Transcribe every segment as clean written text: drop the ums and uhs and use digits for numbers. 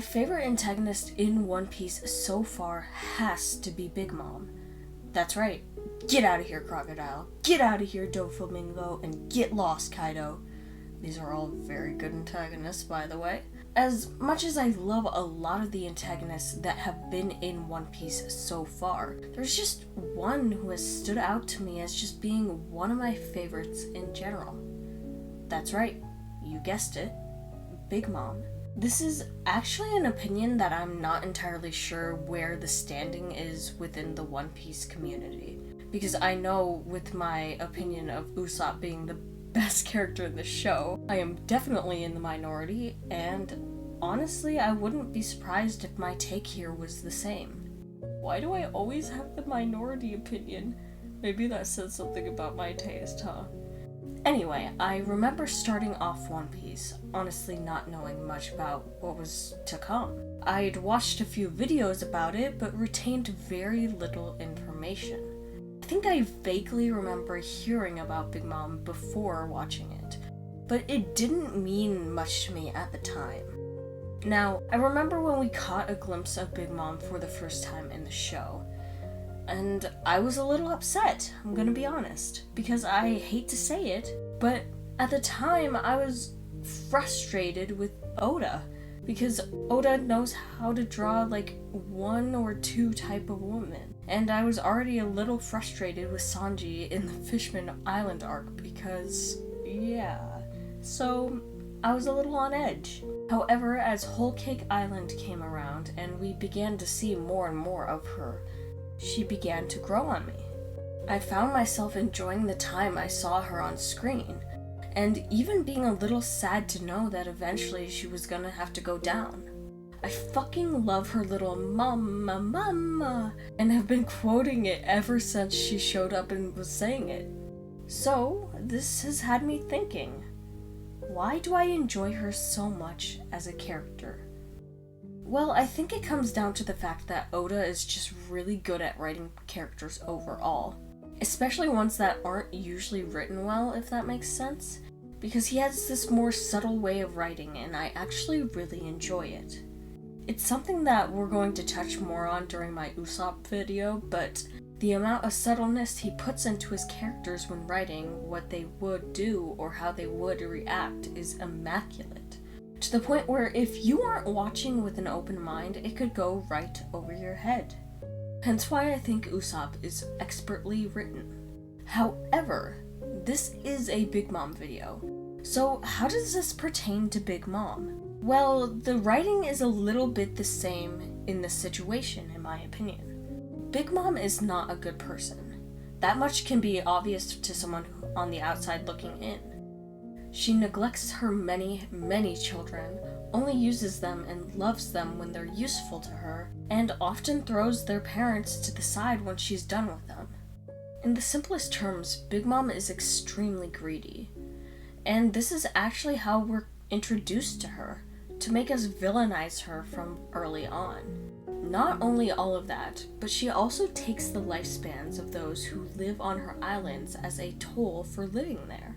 My favorite antagonist in One Piece so far has to be Big Mom. That's right. Get out of here, Crocodile. Get out of here, Doflamingo. And get lost, Kaido. These are all very good antagonists, by the way. As much as I love a lot of the antagonists that have been in One Piece so far, there's just one who has stood out to me as just being one of my favorites in general. That's right, you guessed it, Big Mom. This is actually an opinion that I'm not entirely sure where the standing is within the One Piece community, because I know with my opinion of Usopp being the best character in the show, I am definitely in the minority, and honestly, I wouldn't be surprised if my take here was the same. Why do I always have the minority opinion? Maybe that says something about my taste, huh? Anyway, I remember starting off One Piece, honestly not knowing much about what was to come. I'd watched a few videos about it, but retained very little information. I think I vaguely remember hearing about Big Mom before watching it, but it didn't mean much to me at the time. Now, I remember when we caught a glimpse of Big Mom for the first time in the show, and I was a little upset, I'm gonna be honest, because I hate to say it, but at the time I was frustrated with Oda, because Oda knows how to draw like one or two type of woman, and I was already a little frustrated with Sanji in the Fishman Island arc because, yeah, so I was a little on edge. However, as Whole Cake Island came around and we began to see more and more of her, she began to grow on me. I found myself enjoying the time I saw her on screen, and even being a little sad to know that eventually she was gonna have to go down. I fucking love her little mama mama, and have been quoting it ever since she showed up and was saying it. So, this has had me thinking, why do I enjoy her so much as a character? Well, I think it comes down to the fact that Oda is just really good at writing characters overall. Especially ones that aren't usually written well, if that makes sense. Because he has this more subtle way of writing, and I actually really enjoy it. It's something that we're going to touch more on during my Usopp video, but the amount of subtleness he puts into his characters when writing what they would do or how they would react is immaculate. To the point where if you aren't watching with an open mind, it could go right over your head. Hence why I think Usopp is expertly written. However, this is a Big Mom video. So how does this pertain to Big Mom? Well, the writing is a little bit the same in this situation, in my opinion. Big Mom is not a good person. That much can be obvious to someone on the outside looking in. She neglects her many, many children, only uses them and loves them when they're useful to her, and often throws their parents to the side when she's done with them. In the simplest terms, Big Mom is extremely greedy. And this is actually how we're introduced to her, to make us villainize her from early on. Not only all of that, but she also takes the lifespans of those who live on her islands as a toll for living there.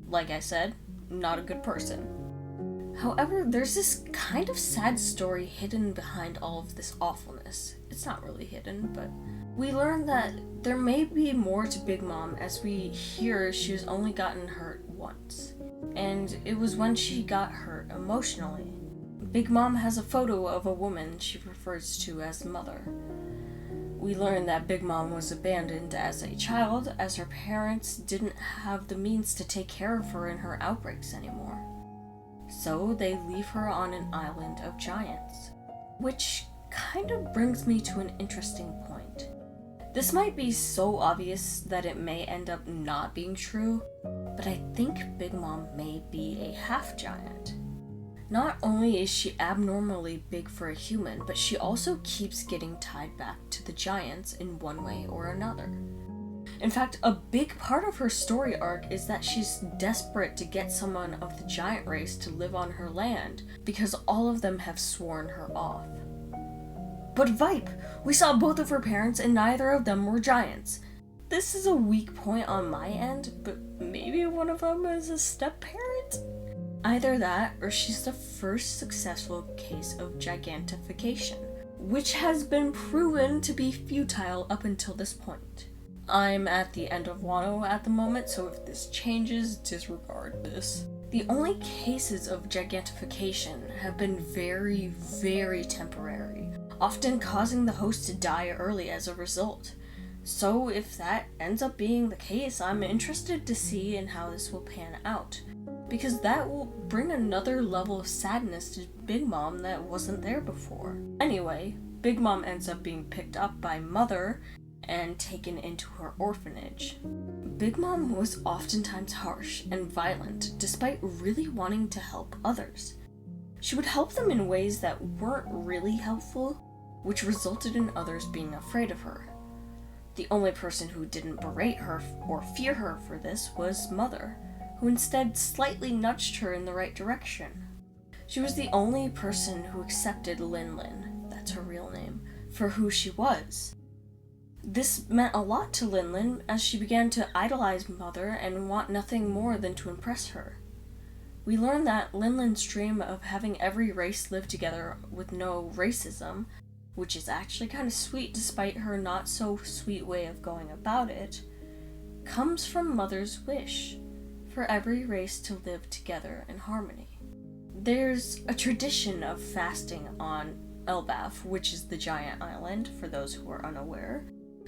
Like I said, not a good person. However, there's this kind of sad story hidden behind all of this awfulness. It's not really hidden, but we learn that there may be more to Big Mom as we hear she was only gotten hurt once. And it was when she got hurt emotionally. Big Mom has a photo of a woman she refers to as Mother. We learn that Big Mom was abandoned as a child as her parents didn't have the means to take care of her in her outbreaks anymore. So they leave her on an island of giants. Which kind of brings me to an interesting point. This might be so obvious that it may end up not being true, but I think Big Mom may be a half-giant. Not only is she abnormally big for a human, but she also keeps getting tied back to the giants in one way or another. In fact, a big part of her story arc is that she's desperate to get someone of the giant race to live on her land, because all of them have sworn her off. But Vipe! We saw both of her parents and neither of them were giants. This is a weak point on my end, but maybe one of them is a step-parent? Either that, or she's the first successful case of gigantification, which has been proven to be futile up until this point. I'm at the end of Wano at the moment, so if this changes, disregard this. The only cases of gigantification have been very, very temporary, often causing the host to die early as a result. So if that ends up being the case, I'm interested to see in how this will pan out, because that will bring another level of sadness to Big Mom that wasn't there before. Anyway, Big Mom ends up being picked up by Mother and taken into her orphanage. Big Mom was oftentimes harsh and violent, despite really wanting to help others. She would help them in ways that weren't really helpful, which resulted in others being afraid of her. The only person who didn't berate her or fear her for this was Mother, who instead slightly nudged her in the right direction. She was the only person who accepted Lin Lin, that's her real name, for who she was. This meant a lot to Lin Lin as she began to idolize Mother and want nothing more than to impress her. We learn that Lin Lin's dream of having every race live together with no racism, which is actually kind of sweet despite her not so sweet way of going about it, comes from Mother's wish for every race to live together in harmony. There's a tradition of fasting on Elbaf, which is the giant island, for those who are unaware,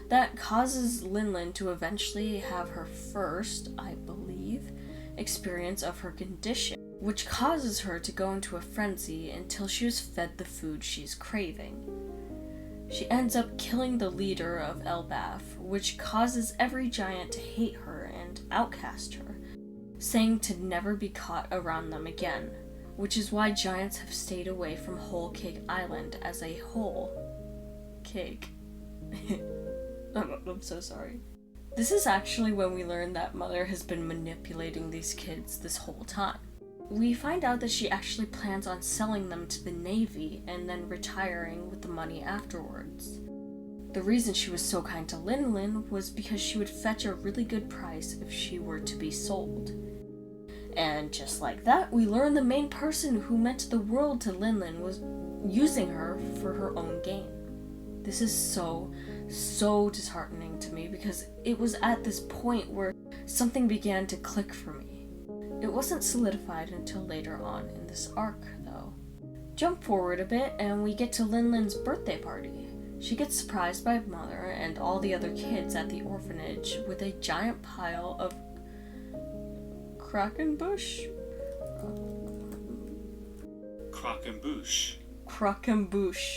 that causes Lin Lin to eventually have her first, I believe, experience of her condition, which causes her to go into a frenzy until she is fed the food she's craving. She ends up killing the leader of Elbaf, which causes every giant to hate her and outcast her, saying to never be caught around them again, which is why giants have stayed away from Whole Cake Island as a whole cake. I'm so sorry. This is actually when we learn that Mother has been manipulating these kids this whole time. We find out that she actually plans on selling them to the Navy and then retiring with the money afterwards. The reason she was so kind to Lin Lin was because she would fetch a really good price if she were to be sold. And just like that, we learn the main person who meant the world to Lin Lin was using her for her own gain. This is so disheartening to me because it was at this point where something began to click for me. It wasn't solidified until later on in this arc, though. Jump forward a bit and we get to Lin Lin's birthday party. She gets surprised by Mother and all the other kids at the orphanage with a giant pile of Krakenbush? Krakenbush.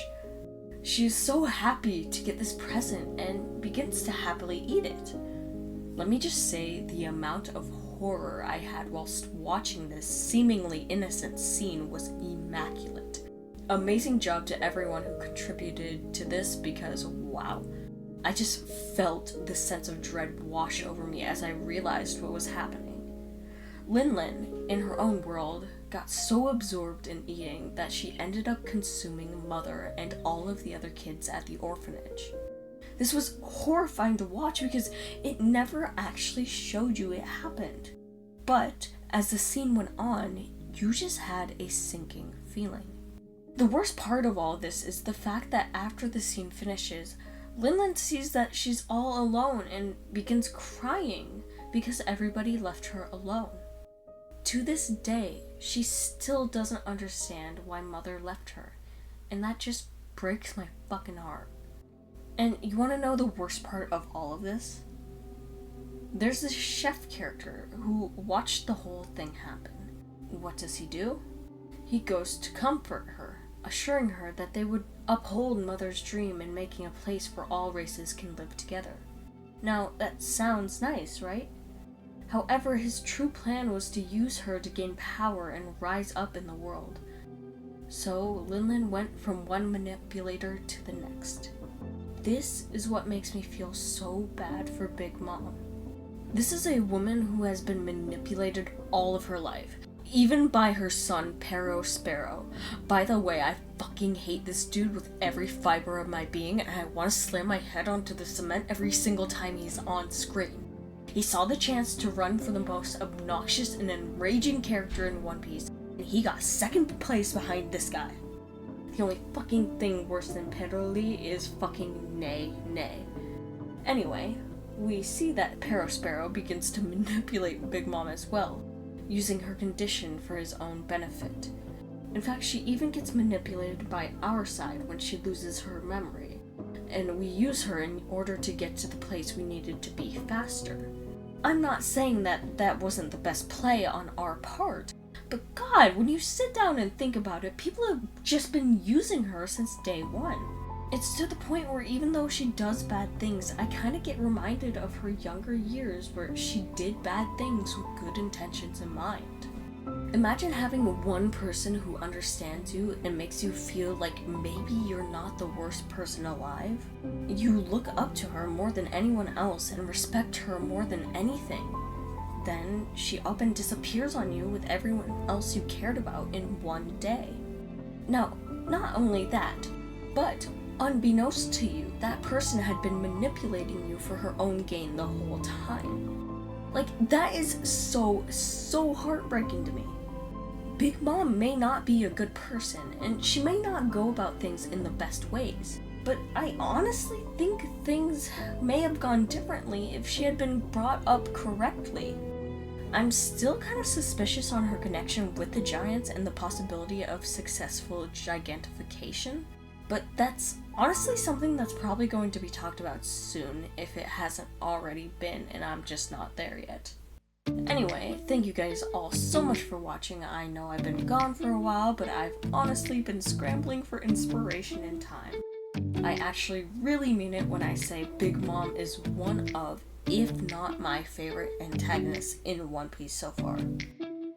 She is so happy to get this present and begins to happily eat it. Let me just say the amount of horror I had whilst watching this seemingly innocent scene was immaculate. Amazing job to everyone who contributed to this because, wow, I just felt this sense of dread wash over me as I realized what was happening. Lin Lin, in her own world, got so absorbed in eating that she ended up consuming Mother and all of the other kids at the orphanage. This was horrifying to watch because it never actually showed you it happened. But as the scene went on, you just had a sinking feeling. The worst part of all this is the fact that after the scene finishes, Lin Lin sees that she's all alone and begins crying because everybody left her alone. To this day, she still doesn't understand why Mother left her, and that just breaks my fucking heart. And you want to know the worst part of all of this? There's this chef character who watched the whole thing happen. What does he do? He goes to comfort her, assuring her that they would uphold Mother's dream in making a place where all races can live together. Now, that sounds nice, right? However, his true plan was to use her to gain power and rise up in the world. So, Lin Lin went from one manipulator to the next. This is what makes me feel so bad for Big Mom. This is a woman who has been manipulated all of her life, even by her son, Pero Sparrow. By the way, I fucking hate this dude with every fiber of my being, and I want to slam my head onto the cement every single time he's on screen. He saw the chance to run for the most obnoxious and enraging character in One Piece, and he got second place behind this guy. The only fucking thing worse than Peroli is fucking nay. Anyway, we see that Perospero begins to manipulate Big Mom as well, using her condition for his own benefit. In fact, she even gets manipulated by our side when she loses her memory, and we use her in order to get to the place we needed to be faster. I'm not saying that wasn't the best play on our part, but God, when you sit down and think about it, people have just been using her since day one. It's to the point where even though she does bad things, I kind of get reminded of her younger years where she did bad things with good intentions in mind. Imagine having one person who understands you and makes you feel like maybe you're not the worst person alive. You look up to her more than anyone else and respect her more than anything. Then she up and disappears on you with everyone else you cared about in one day. Now, not only that, but unbeknownst to you, that person had been manipulating you for her own gain the whole time. Like, that is so heartbreaking to me. Big Mom may not be a good person, and she may not go about things in the best ways, but I honestly think things may have gone differently if she had been brought up correctly. I'm still kind of suspicious on her connection with the giants and the possibility of successful gigantification, but that's honestly something that's probably going to be talked about soon if it hasn't already been and I'm just not there yet. Anyway, thank you guys all so much for watching. I know I've been gone for a while, but I've honestly been scrambling for inspiration and time. I actually really mean it when I say Big Mom is one of, if not my favorite antagonists in One Piece so far.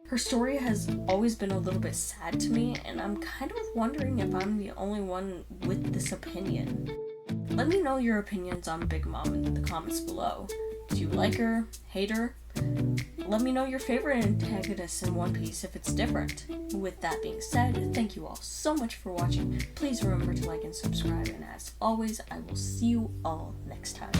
Her story has always been a little bit sad to me, and I'm kind of wondering if I'm the only one with this opinion. Let me know your opinions on Big Mom in the comments below. Do you like her? Hate her? Let me know your favorite antagonist in One Piece if it's different. With that being said, thank you all so much for watching. Please remember to like and subscribe, and as always, I will see you all next time.